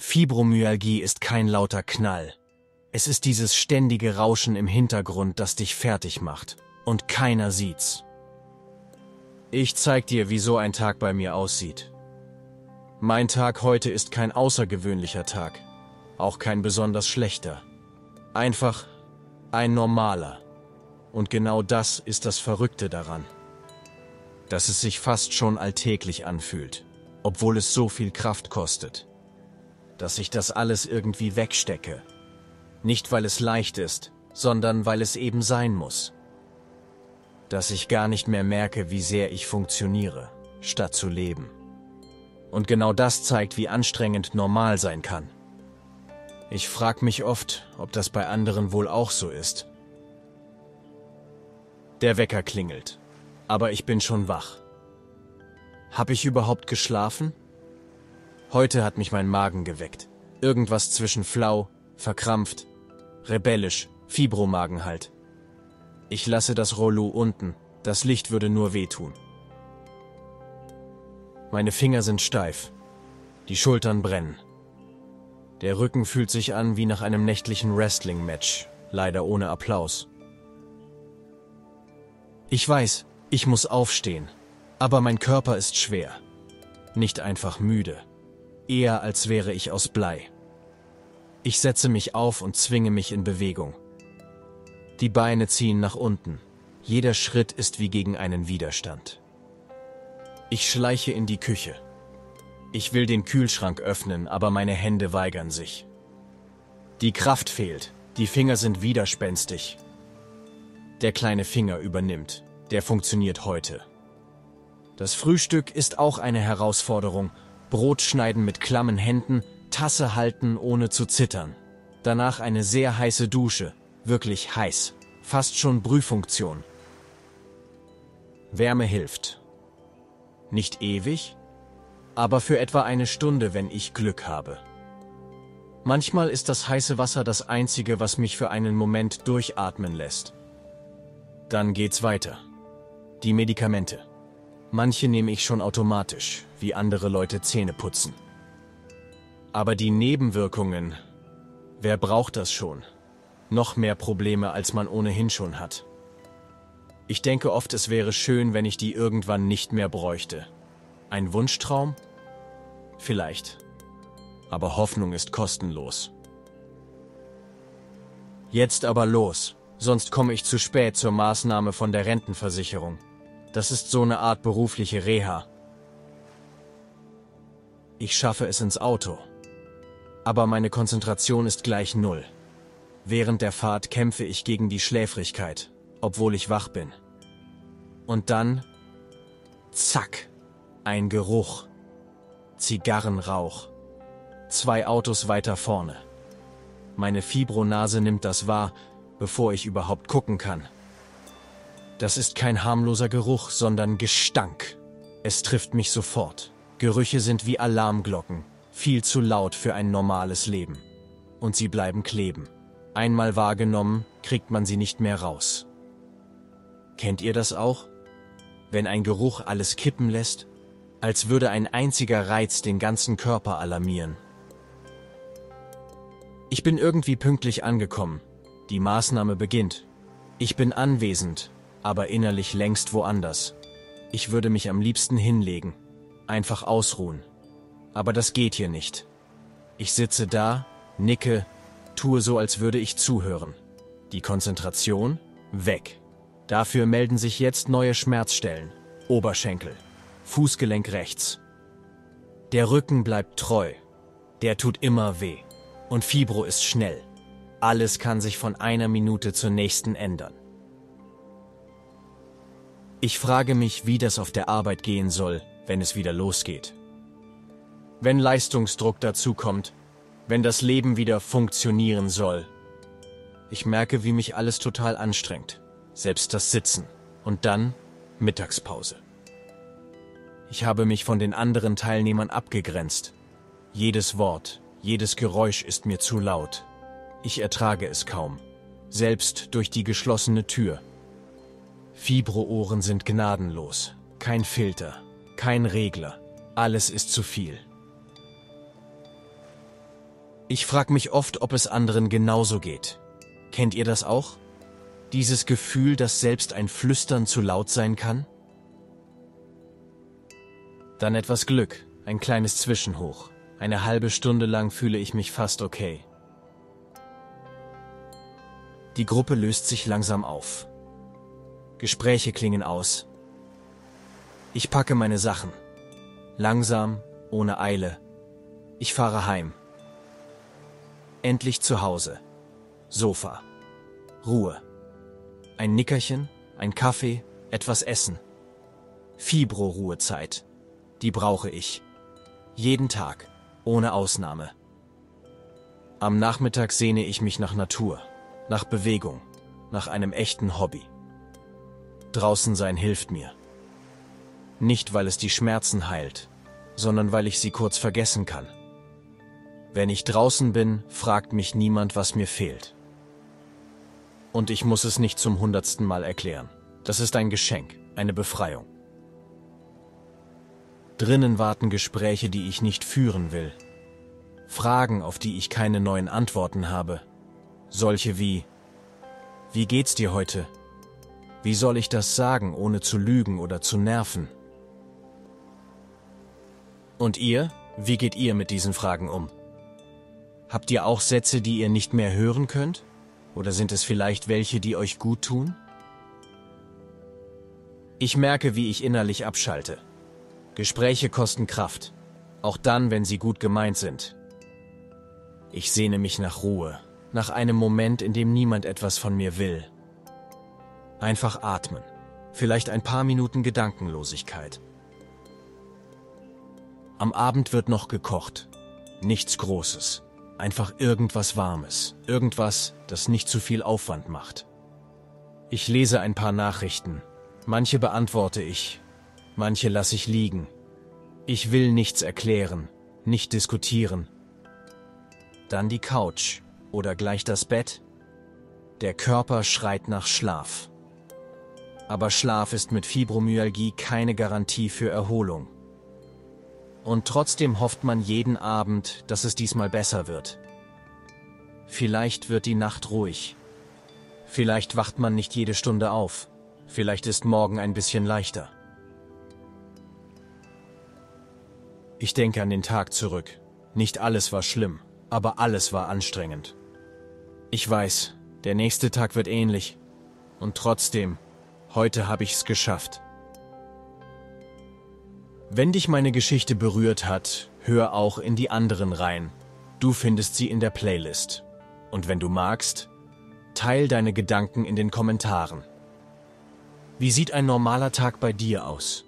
Fibromyalgie ist kein lauter Knall. Es ist dieses ständige Rauschen im Hintergrund, das dich fertig macht. Und keiner sieht's. Ich zeig dir, wie so ein Tag bei mir aussieht. Mein Tag heute ist kein außergewöhnlicher Tag. Auch kein besonders schlechter. Einfach ein normaler. Und genau das ist das Verrückte daran. Dass es sich fast schon alltäglich anfühlt, obwohl es so viel Kraft kostet. Dass ich das alles irgendwie wegstecke. Nicht, weil es leicht ist, sondern weil es eben sein muss. Dass ich gar nicht mehr merke, wie sehr ich funktioniere, statt zu leben. Und genau das zeigt, wie anstrengend normal sein kann. Ich frage mich oft, ob das bei anderen wohl auch so ist. Der Wecker klingelt, aber ich bin schon wach. Hab ich überhaupt geschlafen? Heute hat mich mein Magen geweckt. Irgendwas zwischen flau, verkrampft, rebellisch, Fibromagen halt. Ich lasse das Rollo unten, das Licht würde nur wehtun. Meine Finger sind steif, die Schultern brennen. Der Rücken fühlt sich an wie nach einem nächtlichen Wrestling-Match, leider ohne Applaus. Ich weiß, ich muss aufstehen, aber mein Körper ist schwer. Nicht einfach müde, eher als wäre ich aus Blei. Ich setze mich auf und zwinge mich in Bewegung. Die Beine ziehen nach unten. Jeder Schritt ist wie gegen einen Widerstand. Ich schleiche in die Küche. Ich will den Kühlschrank öffnen, aber meine Hände weigern sich. Die Kraft fehlt, die Finger sind widerspenstig. Der kleine Finger übernimmt, der funktioniert heute. Das Frühstück ist auch eine Herausforderung. Brot schneiden mit klammen Händen, Tasse halten, ohne zu zittern. Danach eine sehr heiße Dusche, wirklich heiß, fast schon Brühfunktion. Wärme hilft. Nicht ewig, aber für etwa eine Stunde, wenn ich Glück habe. Manchmal ist das heiße Wasser das Einzige, was mich für einen Moment durchatmen lässt. Dann geht's weiter. Die Medikamente. Manche nehme ich schon automatisch, wie andere Leute Zähne putzen. Aber die Nebenwirkungen, wer braucht das schon? Noch mehr Probleme, als man ohnehin schon hat. Ich denke oft, es wäre schön, wenn ich die irgendwann nicht mehr bräuchte. Ein Wunschtraum? Vielleicht. Aber Hoffnung ist kostenlos. Jetzt aber los, sonst komme ich zu spät zur Maßnahme von der Rentenversicherung. Das ist so eine Art berufliche Reha. Ich schaffe es ins Auto. Aber meine Konzentration ist gleich null. Während der Fahrt kämpfe ich gegen die Schläfrigkeit, obwohl ich wach bin. Und dann, zack, ein Geruch. Zigarrenrauch. 2 Autos weiter vorne. Meine Fibronase nimmt das wahr, bevor ich überhaupt gucken kann. Das ist kein harmloser Geruch, sondern Gestank. Es trifft mich sofort. Gerüche sind wie Alarmglocken, viel zu laut für ein normales Leben. Und sie bleiben kleben. Einmal wahrgenommen, kriegt man sie nicht mehr raus. Kennt ihr das auch? Wenn ein Geruch alles kippen lässt? Als würde ein einziger Reiz den ganzen Körper alarmieren. Ich bin irgendwie pünktlich angekommen. Die Maßnahme beginnt. Ich bin anwesend, aber innerlich längst woanders. Ich würde mich am liebsten hinlegen, einfach ausruhen. Aber das geht hier nicht. Ich sitze da, nicke, tue so, als würde ich zuhören. Die Konzentration? Weg. Dafür melden sich jetzt neue Schmerzstellen. Oberschenkel, Fußgelenk rechts. Der Rücken bleibt treu. Der tut immer weh. Und Fibro ist schnell. Alles kann sich von einer Minute zur nächsten ändern. Ich frage mich, wie das auf der Arbeit gehen soll, wenn es wieder losgeht. Wenn Leistungsdruck dazukommt, wenn das Leben wieder funktionieren soll. Ich merke, wie mich alles total anstrengt, selbst das Sitzen. Und dann Mittagspause. Ich habe mich von den anderen Teilnehmern abgegrenzt. Jedes Wort, jedes Geräusch ist mir zu laut. Ich ertrage es kaum, selbst durch die geschlossene Tür. Fibro-Ohren sind gnadenlos. Kein Filter, kein Regler. Alles ist zu viel. Ich frage mich oft, ob es anderen genauso geht. Kennt ihr das auch? Dieses Gefühl, dass selbst ein Flüstern zu laut sein kann? Dann etwas Glück, ein kleines Zwischenhoch. Eine halbe Stunde lang fühle ich mich fast okay. Die Gruppe löst sich langsam auf. Gespräche klingen aus. Ich packe meine Sachen. Langsam, ohne Eile. Ich fahre heim. Endlich zu Hause. Sofa. Ruhe. Ein Nickerchen, ein Kaffee, etwas Essen. Fibro-Ruhezeit. Die brauche ich. Jeden Tag, ohne Ausnahme. Am Nachmittag sehne ich mich nach Natur, nach Bewegung, nach einem echten Hobby. Draußen sein hilft mir. Nicht, weil es die Schmerzen heilt, sondern weil ich sie kurz vergessen kann. Wenn ich draußen bin, fragt mich niemand, was mir fehlt. Und ich muss es nicht zum 100. Mal erklären. Das ist ein Geschenk, eine Befreiung. Drinnen warten Gespräche, die ich nicht führen will. Fragen, auf die ich keine neuen Antworten habe. Solche wie: Wie geht's dir heute? Wie soll ich das sagen, ohne zu lügen oder zu nerven? Und ihr? Wie geht ihr mit diesen Fragen um? Habt ihr auch Sätze, die ihr nicht mehr hören könnt? Oder sind es vielleicht welche, die euch gut tun? Ich merke, wie ich innerlich abschalte. Gespräche kosten Kraft, auch dann, wenn sie gut gemeint sind. Ich sehne mich nach Ruhe, nach einem Moment, in dem niemand etwas von mir will. Einfach atmen, vielleicht ein paar Minuten Gedankenlosigkeit. Am Abend wird noch gekocht, nichts Großes, einfach irgendwas Warmes, irgendwas, das nicht zu viel Aufwand macht. Ich lese ein paar Nachrichten, manche beantworte ich, manche lasse ich liegen. Ich will nichts erklären, nicht diskutieren. Dann die Couch oder gleich das Bett. Der Körper schreit nach Schlaf. Aber Schlaf ist mit Fibromyalgie keine Garantie für Erholung. Und trotzdem hofft man jeden Abend, dass es diesmal besser wird. Vielleicht wird die Nacht ruhig. Vielleicht wacht man nicht jede Stunde auf. Vielleicht ist morgen ein bisschen leichter. Ich denke an den Tag zurück. Nicht alles war schlimm, aber alles war anstrengend. Ich weiß, der nächste Tag wird ähnlich. Und trotzdem, heute habe ich's geschafft. Wenn dich meine Geschichte berührt hat, hör auch in die anderen rein. Du findest sie in der Playlist. Und wenn du magst, teil deine Gedanken in den Kommentaren. Wie sieht ein normaler Tag bei dir aus?